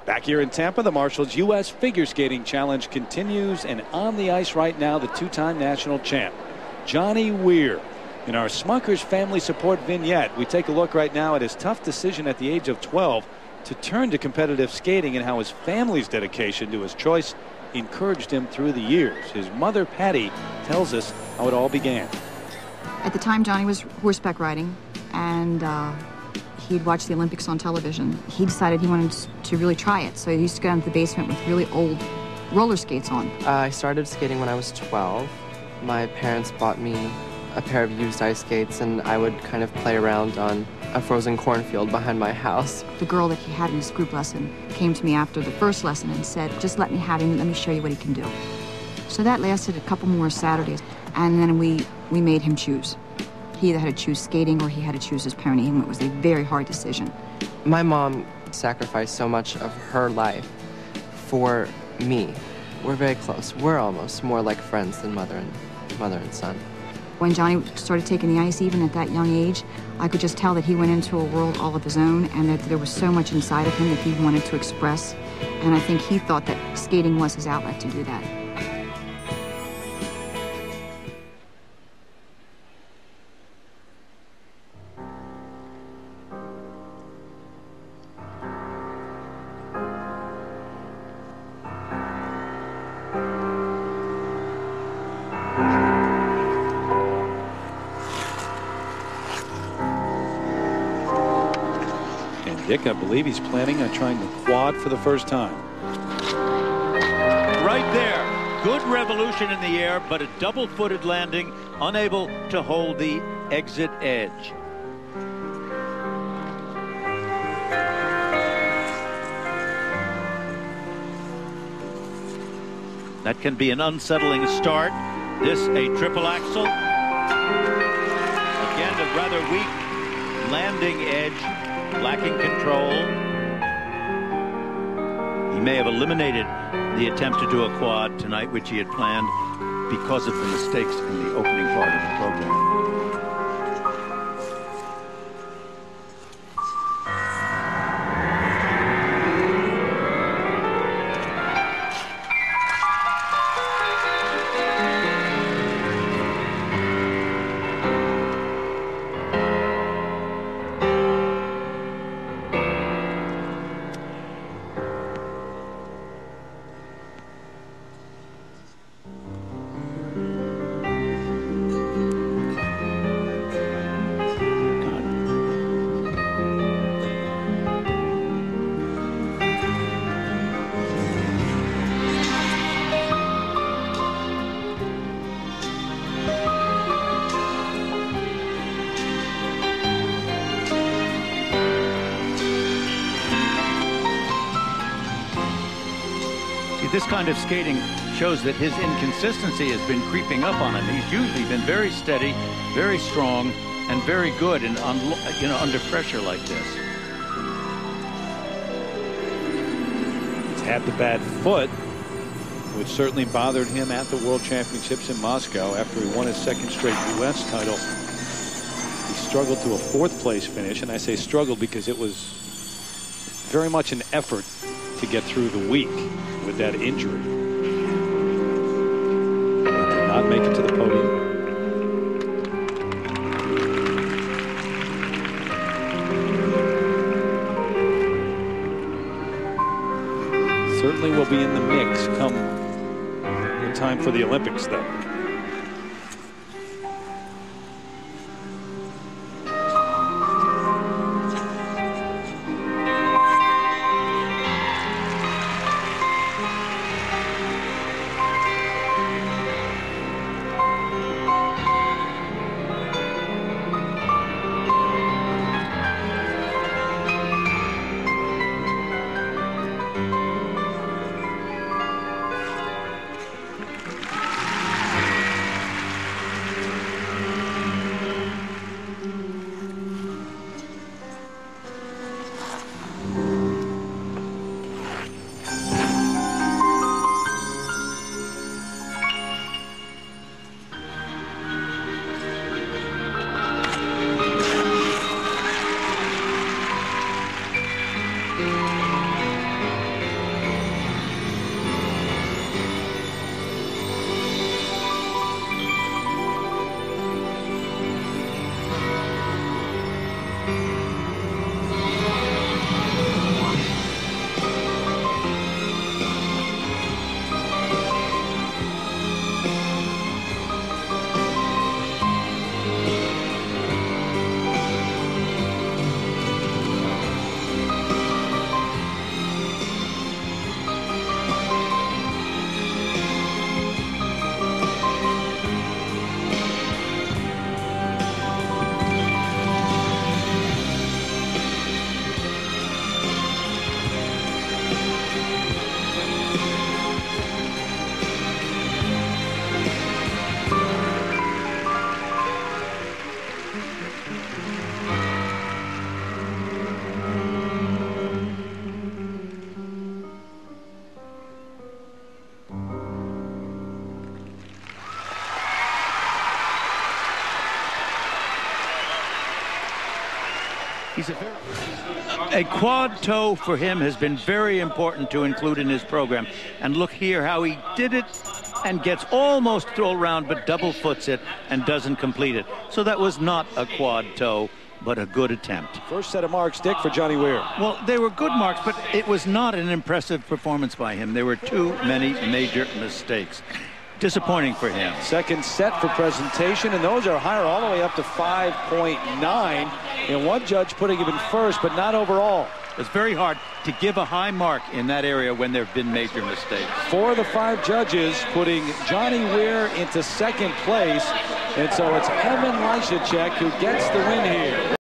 Back here in Tampa, the Marshalls U.S. Figure Skating Challenge continues, and on the ice right now, the two-time national champ, Johnny Weir. In our Smuckers Family Support vignette, we take a look right now at his tough decision at the age of 12 to turn to competitive skating and how his family's dedication to his choice encouraged him through the years. His mother, Patty, tells us how it all began. At the time, Johnny was horseback riding, and he'd watched the Olympics on television. He decided he wanted to really try it, so he used to go down to the basement with really old roller skates on. I started skating when I was 12. My parents bought me a pair of used ice skates, and I would kind of play around on a frozen cornfield behind my house. The girl that he had in his group lesson came to me after the first lesson and said, just let me have him, let me show you what he can do. So that lasted a couple more Saturdays, and then we made him choose. He either had to choose skating or he had to choose his pony, and it was a very hard decision. My mom sacrificed so much of her life for me. We're very close. We're almost more like friends than mother and son. When Johnny started taking the ice, even at that young age, I could just tell that he went into a world all of his own, and that there was so much inside of him that he wanted to express. And I think he thought that skating was his outlet to do that. Dick, I believe he's planning on trying the quad for the first time. Right there. Good revolution in the air, but a double-footed landing, unable to hold the exit edge. That can be an unsettling start. This a triple axel. Again, a rather weak landing edge. Lacking control. He may have eliminated the attempt to do a quad tonight, which he had planned, because of the mistakes in the opening part of the program. This kind of skating shows that his inconsistency has been creeping up on him. He's usually been very steady, very strong, and very good and under pressure like this. He's had the bad foot, which certainly bothered him at the World Championships in Moscow after he won his second straight U.S. title. He struggled to a fourth place finish, and I say struggled because it was very much an effort to get through the week with that injury. He did not make it to the podium. Certainly will be in the mix come the time for the Olympics, though. He's a quad toe for him has been very important to include in his program. And look here how he did it and gets almost all around, but double foots it and doesn't complete it. So that was not a quad toe, but a good attempt. First set of marks, Dick, for Johnny Weir. Well, they were good marks, but it was not an impressive performance by him. There were too many major mistakes. Disappointing for him. Second set for presentation, and those are higher, all the way up to 5.9. And one judge putting him in first, but not overall. It's very hard to give a high mark in that area when there have been major mistakes. 4 of the 5 judges putting Johnny Weir into second place. And so it's Evan Lysacek who gets the win here.